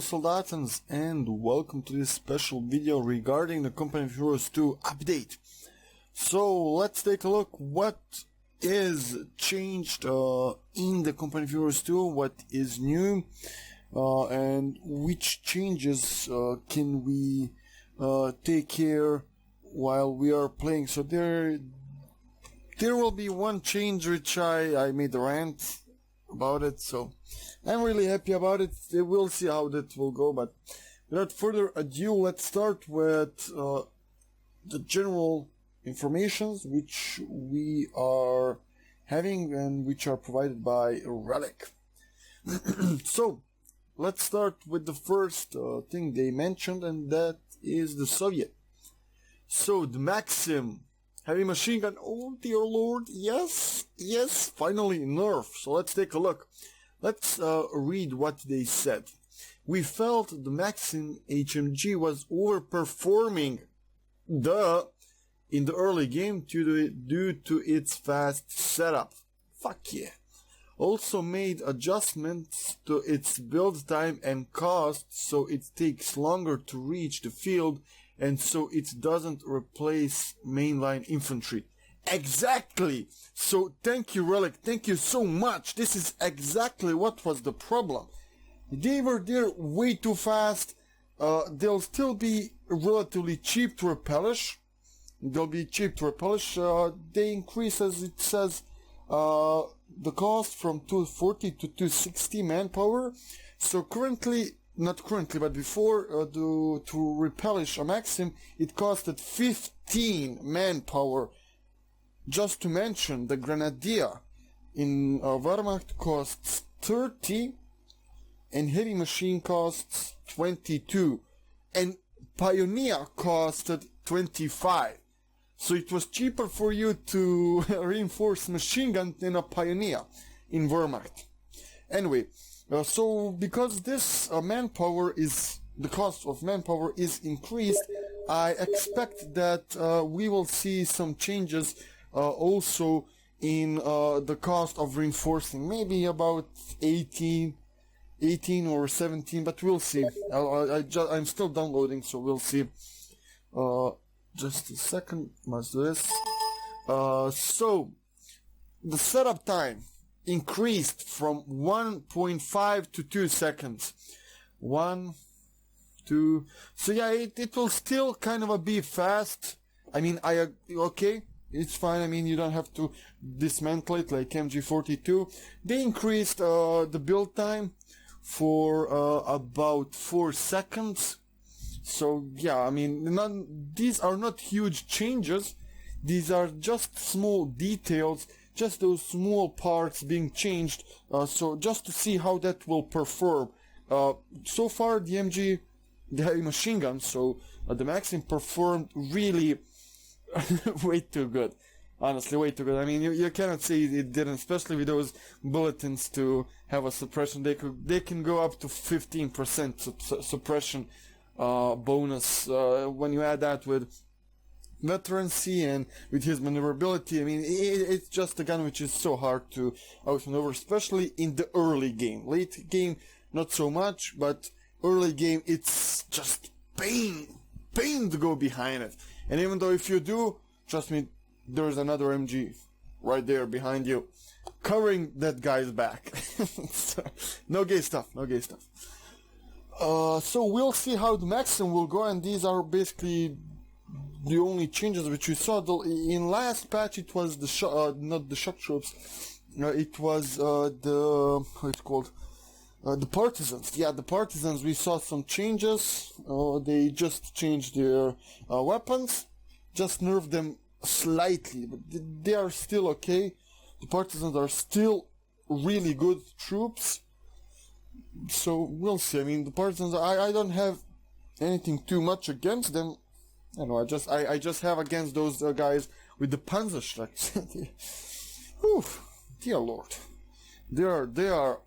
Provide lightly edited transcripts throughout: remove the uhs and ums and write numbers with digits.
soldatans, and welcome to this special video regarding the Company of Heroes 2 update. So let's take a look what is changed in the Company of Heroes 2, what is new, and which changes can we take care while we are playing. So there will be one change which I made a rant about it, so I'm really happy about it. We'll see how that will go, but without further ado, let's start with the general informations which we are having and which are provided by Relic. So let's start with the first thing they mentioned, and that is the Soviet. So the Maxim heavy machine gun, oh dear lord, yes, finally nerf. So let's take a look. Let's read what they said. We felt the Maxim HMG was overperforming in the early game due to its fast setup. Fuck yeah. Also made adjustments to its build time and cost so it takes longer to reach the field and so it doesn't replace mainline infantry. Exactly! So thank you, Relic, thank you so much. This is exactly what was the problem. They were there way too fast. They'll still be relatively cheap to replenish. They increase, as it says, the cost from 240 to 260 manpower. So not currently, but before, to replenish a Maxim, it costed 15 manpower. Just to mention, the Grenadier in Wehrmacht costs 30, and Heavy Machine costs 22, and Pioneer costed 25. So it was cheaper for you to reinforce machine gun than a Pioneer in Wehrmacht. Anyway, so because this the cost of manpower is increased, I expect that we will see some changes also in the cost of reinforcing, maybe about 18 or 17, but we'll see. I'm still downloading, so we'll see. Just a second, must do this. So the setup time increased from 1.5 to 2 seconds. 1, 2. So yeah, it will still kind of be fast. I mean, okay, it's fine. I mean, you don't have to dismantle it like MG42. They increased the build time for about 4 seconds. So yeah, I mean, these are not huge changes. These are just small details, just those small parts being changed. So just to see how that will perform. So far, the heavy machine gun, so the Maxim performed really way too good. Honestly, way too good. I mean, you cannot say it didn't, especially with those bulletins to have a suppression. They can go up to 15% suppression bonus when you add that with veterancy and with his maneuverability. I mean, it's just a gun which is so hard to outmaneuver, especially in the early game. Late game, not so much, but early game, it's just pain to go behind it. And even though if you do, trust me, there's another MG right there behind you, covering that guy's back. So, no gay stuff. So we'll see how the Maxim will go, and these are basically the only changes which we saw. In last patch it was not the shock troops, it was the partisans. Yeah, the partisans, we saw some changes. They just changed their weapons, just nerfed them slightly, but they are still okay. The partisans are still really good troops. So we'll see. I mean, the partisans, I don't have anything too much against them. I know, I just have against those guys with the Panzerschrecks. Whew, dear lord, they are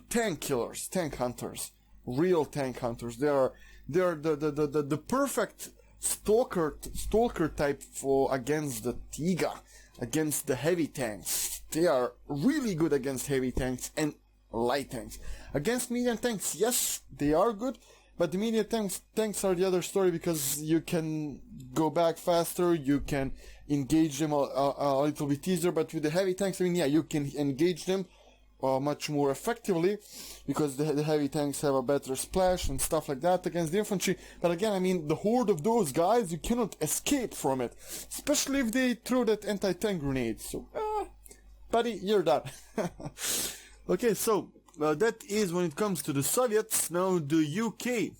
tank killers, tank hunters, real tank hunters. They are the perfect stalker type for against the Tiga, against the heavy tanks. They are really good against heavy tanks, and light tanks. Against medium tanks, yes, they are good, but the medium tanks are the other story, because you can go back faster, you can engage them a little bit easier, but with the heavy tanks, I mean, yeah, you can engage them much more effectively, because the heavy tanks have a better splash and stuff like that against the infantry. But again, I mean, the horde of those guys, you cannot escape from it, especially if they throw that anti-tank grenade. So, buddy, you're done. Okay, so that is when it comes to the Soviets. Now the UK.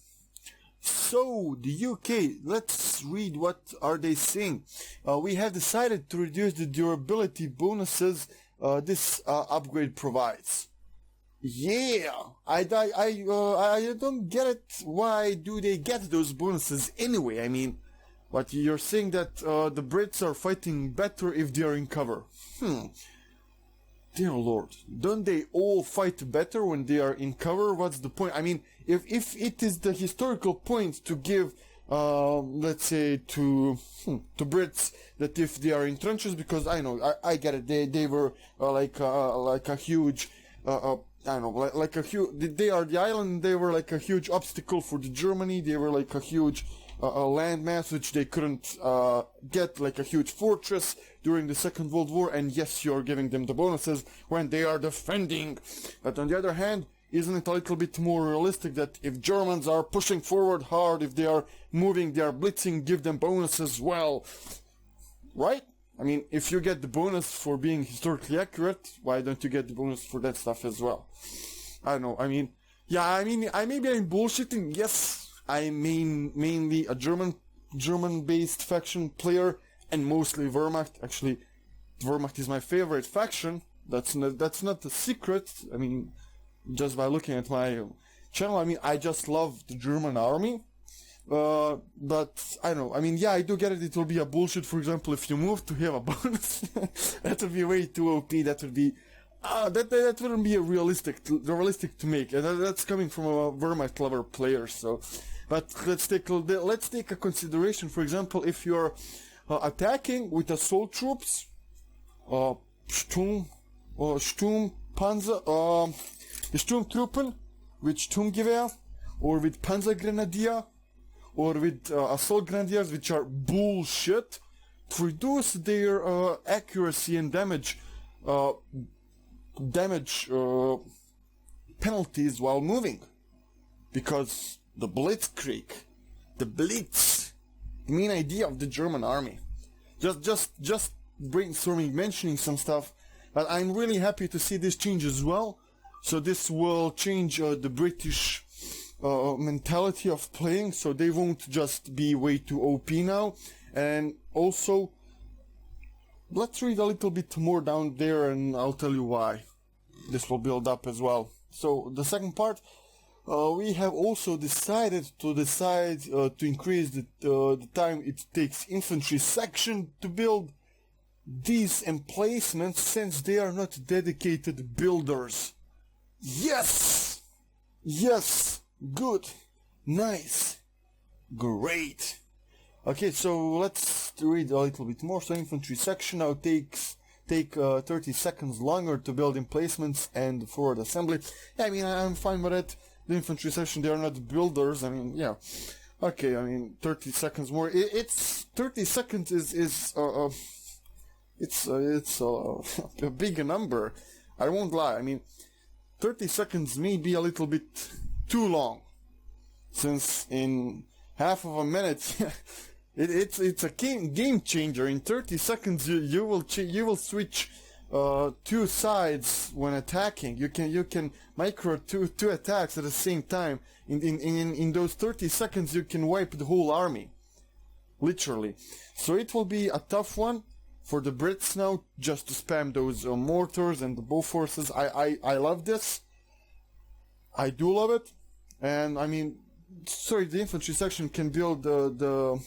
So the UK, let's read what are they saying. We have decided to reduce the durability bonuses this upgrade provides. Yeah, I don't get it. Why do they get those bonuses anyway? I mean, what you're saying that the Brits are fighting better if they are in cover. Dear Lord, don't they all fight better when they are in cover? What's the point? I mean, if it is the historical point to give, let's say, to Brits, that if they are in trenches, because I know, I get it, they were like a huge, I don't know, like a huge, they are the island, they were like a huge obstacle for the Germany, they were like a huge a landmass which they couldn't get, like a huge fortress during the Second World War, and yes, you're giving them the bonuses when they are defending. But on the other hand, isn't it a little bit more realistic that if Germans are pushing forward hard, if they are moving, they are blitzing, give them bonuses? Well, right? I mean, if you get the bonus for being historically accurate, why don't you get the bonus for that stuff as well? I don't know, I mean, yeah, I mean, maybe I'm bullshitting, yes, I'm mainly a German-based faction player, and mostly Wehrmacht. Actually, Wehrmacht is my favorite faction. That's not a secret. I mean, just by looking at my channel, I mean, I just love the German army. But I don't know. I mean, yeah, I do get it. It will be a bullshit. For example, if you move to have a bonus, that would be way too OP. That would be that wouldn't be realistic to make. And that's coming from a Wehrmacht lover player. So, but let's take a consideration. For example, if you're attacking with assault troops, Sturmpanzer, Sturmtruppen, with Sturmgewehr, or with Panzergrenadier, or with assault grenadiers, which are bullshit, to reduce their accuracy and damage penalties while moving, because the Blitzkrieg, the Blitz, the main idea of the German army. Just brainstorming, mentioning some stuff, but I'm really happy to see this change as well. So this will change the British mentality of playing, so they won't just be way too OP now. And also, let's read a little bit more down there and I'll tell you why this will build up as well. So the second part, we have also decided to increase the time it takes infantry section to build these emplacements, since they are not dedicated builders. Yes! Yes! Good! Nice! Great! Okay, so let's read a little bit more. So infantry section now take 30 seconds longer to build emplacements and forward assembly. Yeah, I mean, I'm fine with it. The infantry section, they are not builders. I mean, yeah. Okay, I mean, 30 seconds more. It's 30 seconds is a big number. I won't lie. I mean, 30 seconds may be a little bit too long, since in half of a minute, it's a game changer. In 30 seconds, you will switch two sides when attacking. You can micro two attacks at the same time. In those 30 seconds, you can wipe the whole army, literally. So it will be a tough one for the Brits now, just to spam those mortars and the Boforces. I love this. I do love it. And I mean, sorry, the infantry section can build the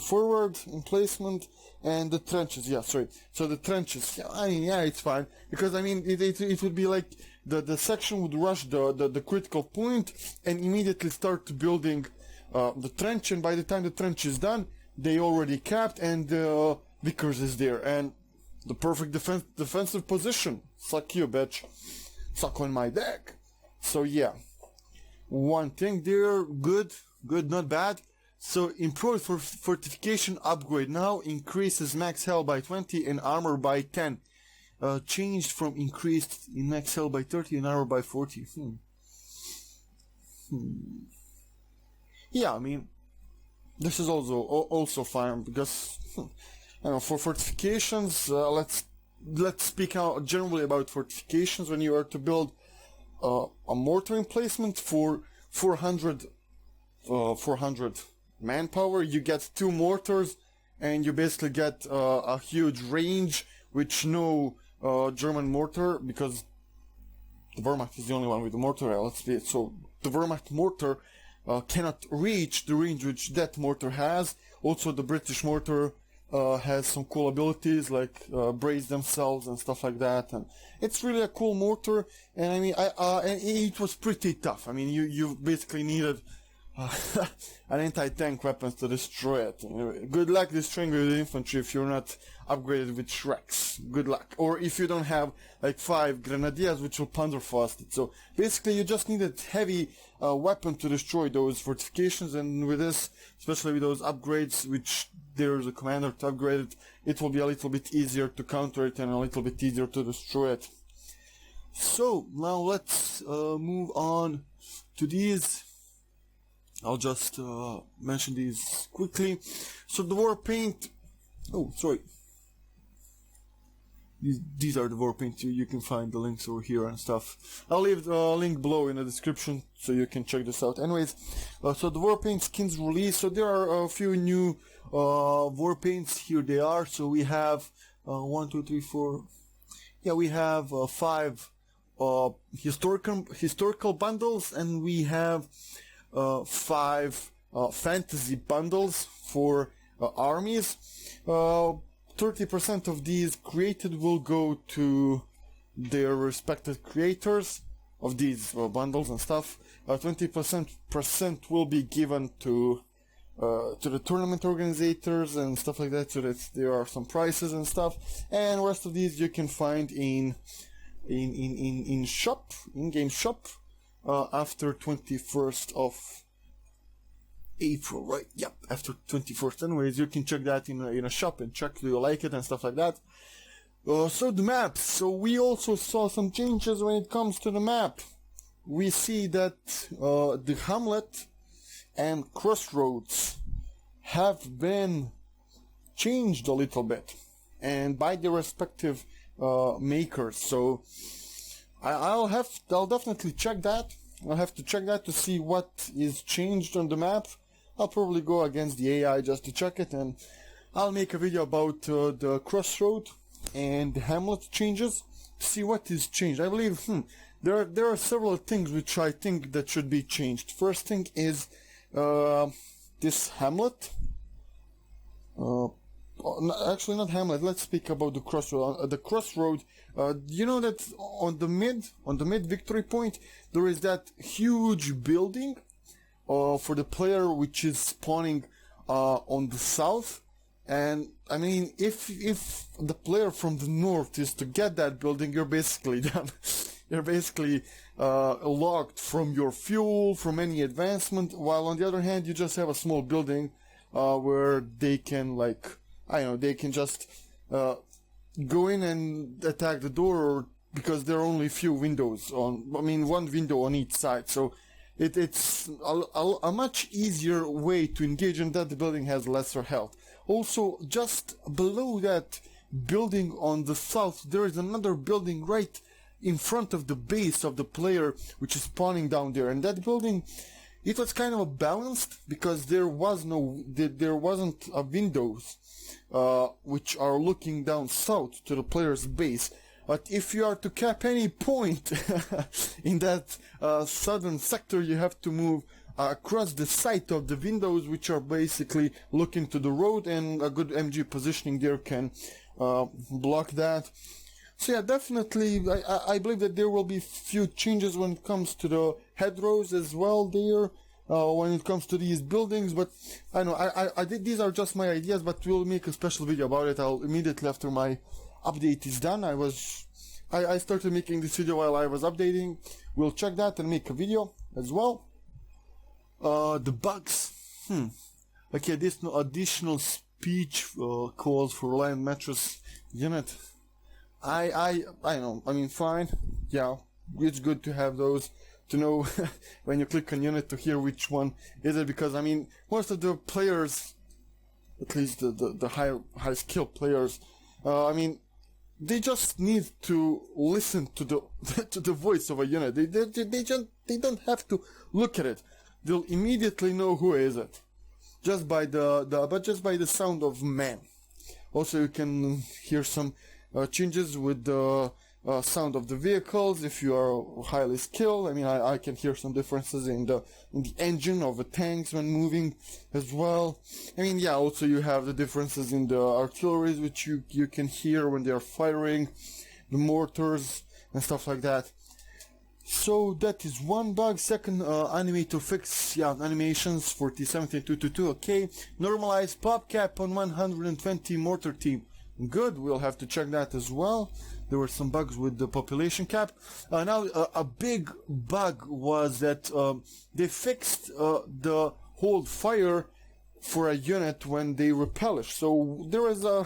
forward emplacement and the trenches. Yeah, sorry. So the trenches. Yeah, I mean, yeah, it's fine, because I mean, it would be like the section would rush the critical point and immediately start building the trench. And by the time the trench is done, they already capped and Vickers is there, and the perfect defensive position. Suck you, bitch. suck on my deck. So yeah, one thing there, good, not bad. So improved for fortification upgrade now increases max health by 20 and armor by 10. Changed from increased in max health by 30 and armor by 40. Yeah, I mean, this is also fine because for fortifications, let's speak out generally about fortifications. When you are to build a mortar emplacement for 400 manpower, you get 2 mortars, and you basically get a huge range, which no German mortar, because the Wehrmacht is the only one with the mortar. So the Wehrmacht mortar cannot reach the range which that mortar has. Also, the British mortar has some cool abilities like brace themselves and stuff like that, and it's really a cool mortar. And I mean, and it was pretty tough. I mean, you basically needed an anti-tank weapons to destroy it. Good luck destroying with infantry if you're not upgraded with Shreks. Good luck. Or if you don't have like 5 grenadiers which will plunderfast it. So basically you just need a heavy weapon to destroy those fortifications, and with this, especially with those upgrades, which there's a commander to upgrade it, it will be a little bit easier to counter it and a little bit easier to destroy it. So now let's move on to these. I'll just mention these quickly. So the war paint. Oh, sorry. These are the war paint. You can find the links over here and stuff. I'll leave the link below in the description so you can check this out. Anyways, so the war paint skins release. So there are a few new war paints. Here they are. So we have 1, 2, 3, 4. Yeah, we have 5 historical bundles, and we have 5 fantasy bundles for armies. 30% of these created will go to their respective creators of these bundles and stuff. 20% will be given to the tournament organizers and stuff like that, so that there are some prizes and stuff. And the rest of these you can find in shop, in-game shop, after 21st of April, right? Yep, after 21st. Anyways, you can check that in a shop and check do you like it and stuff like that. So the maps. So we also saw some changes when it comes to the map. We see that the Hamlet and Crossroads have been changed a little bit, and by the respective makers. So I'll definitely check that. I'll have to check that to see what is changed on the map. I'll probably go against the AI just to check it, and I'll make a video about the Crossroad and the Hamlet changes to see what is changed. I believe there are several things which I think that should be changed. First thing is this Hamlet. Actually, not Hamlet. Let's speak about the Crossroad. The Crossroad. You know that on the mid victory point, there is that huge building for the player which is spawning on the south. And I mean, if the player from the north is to get that building, you're basically done. You're basically locked from your fuel, from any advancement. While on the other hand, you just have a small building where they can, like, I don't know, they can just go in and attack the door, or because there are only few windows on. I mean, one window on each side. So it's a much easier way to engage, and that the building has lesser health. Also, just below that building on the south, there is another building right in front of the base of the player, which is spawning down there. And that building, it was kind of balanced because there wasn't a windows which are looking down south to the player's base. But if you are to cap any point in that southern sector, you have to move across the side of the windows, which are basically looking to the road, and a good MG positioning there can block that. So yeah, definitely, I believe that there will be few changes when it comes to the hedgerows as well there, when it comes to these buildings. But I know, I did, these are just my ideas, but we'll make a special video about it. I'll immediately after my update is done. I was I started making this video while I was updating. We'll check that and make a video as well. The bugs. Okay, this no additional speech calls for line mattress unit. I know. I mean, fine. Yeah, it's good to have those, to know when you click on unit to hear which one is it, because I mean most of the players, at least the high skill players, I mean they just need to listen to the to the voice of a unit. They don't have to look at it. They'll immediately know who is it just by the sound of man. Also, you can hear some changes with the sound of the vehicles if you are highly skilled. I mean, I can hear some differences in the engine of the tanks when moving as well. I mean, yeah, also you have the differences in the artillery, which you can hear when they are firing, the mortars and stuff like that. So that is one bug. Second, animator fix, yeah, animations 4072222, okay. Normalize pop cap on 120 mortar team. Good, we'll have to check that as well. There were some bugs with the population cap. Now, a big bug was that they fixed the hold fire for a unit when they repellish. So there was a,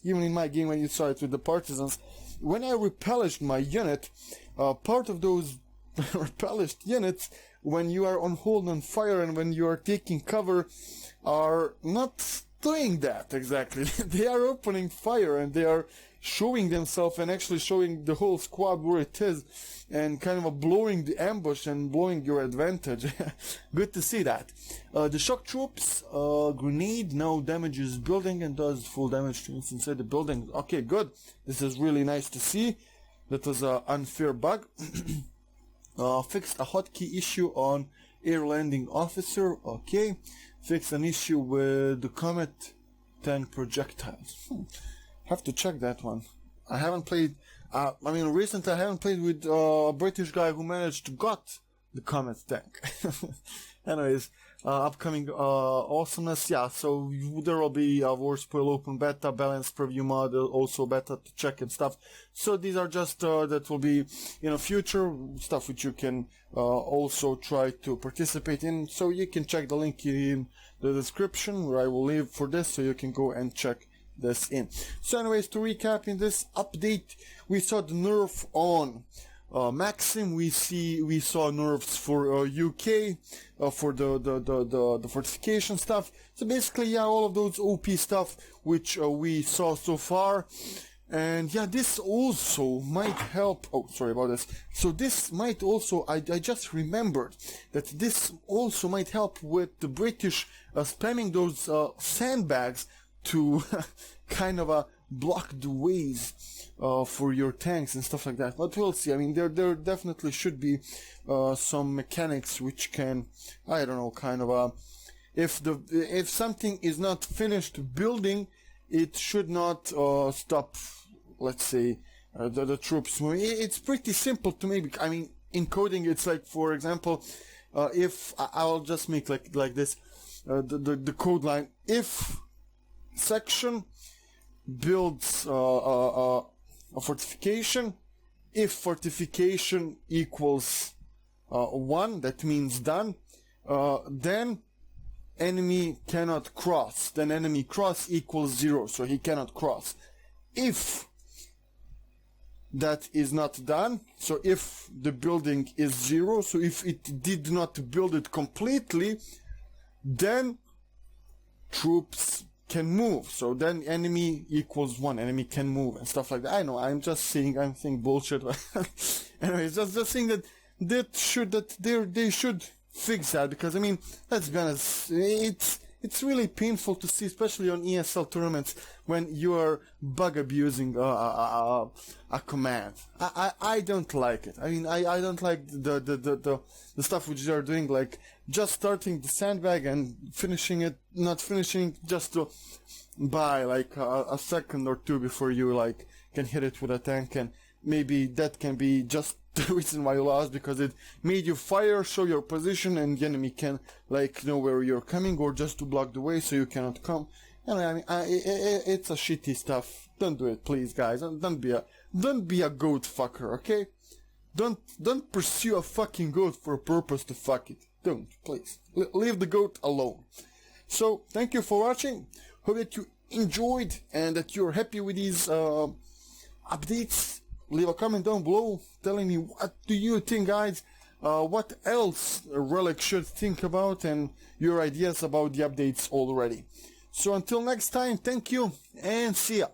even in my game when you saw it with the partisans, when I repellished my unit, part of those repellished units, when you are on hold on fire and when you are taking cover, are not doing that exactly. They are opening fire and they are showing themselves and actually showing the whole squad where it is, and kind of blowing the ambush and blowing your advantage. Good to see that. The shock troops, grenade now damages building and does full damage to inside the building. Okay, good. This is really nice to see. That was an unfair bug. Fixed a hotkey issue on air landing officer. Okay. Fixed an issue with the Comet tank projectiles. Have to check that one. I haven't played, I mean recently I haven't played with a British guy who managed to got the Comet tank. Anyways, upcoming awesomeness, yeah, so there will be a War Spoil Open Beta, Balanced Preview Mod, also beta to check and stuff. So these are just, that will be, you know, future stuff which you can also try to participate in. So you can check the link in the description where I will leave for this, so you can go and check this in. So anyways, to recap, in this update we saw the nerf on Maxim, we saw nerfs for UK, for the fortification stuff. So basically, yeah, all of those OP stuff which we saw so far. And yeah, this also might help. Oh, sorry about this. So this might also, I just remembered that this also might help with the British spamming those sandbags to kind of block the ways for your tanks and stuff like that. But we'll see. I mean, there definitely should be some mechanics which can, I don't know, kind of if something is not finished building, it should not stop, let's say, the troops moving. It's pretty simple to make. I mean, in coding, it's like, for example, if I'll just make like this, the code line, if section builds a fortification, if fortification equals 1, that means done, then enemy cannot cross, then enemy cross equals 0, so he cannot cross. If that is not done, so if the building is 0, so if it did not build it completely, then troops can move, so then enemy equals 1, enemy can move and stuff like that. I know, I'm saying bullshit. Anyways, just saying that they should fix that, because I mean, let's be honest, it's really painful to see, especially on ESL tournaments, when you are bug abusing a command. I don't like it. I mean, I don't like the stuff which they are doing, like just starting the sandbag and finishing it, not finishing, just to buy like a second or two before you like can hit it with a tank, and maybe that can be just the reason why you lost, because it made you fire, show your position, and the enemy can like know where you're coming, or just to block the way so you cannot come Anyway, I mean, it's a shitty stuff. Don't do it, please, guys. Don't be a goat fucker, okay? Don't pursue a fucking goat for a purpose to fuck it. Don't, please. Leave the goat alone. So, thank you for watching. Hope that you enjoyed and that you're happy with these updates. Leave a comment down below telling me what do you think, guys. What else Relic should think about and your ideas about the updates already. So until next time, thank you and see ya.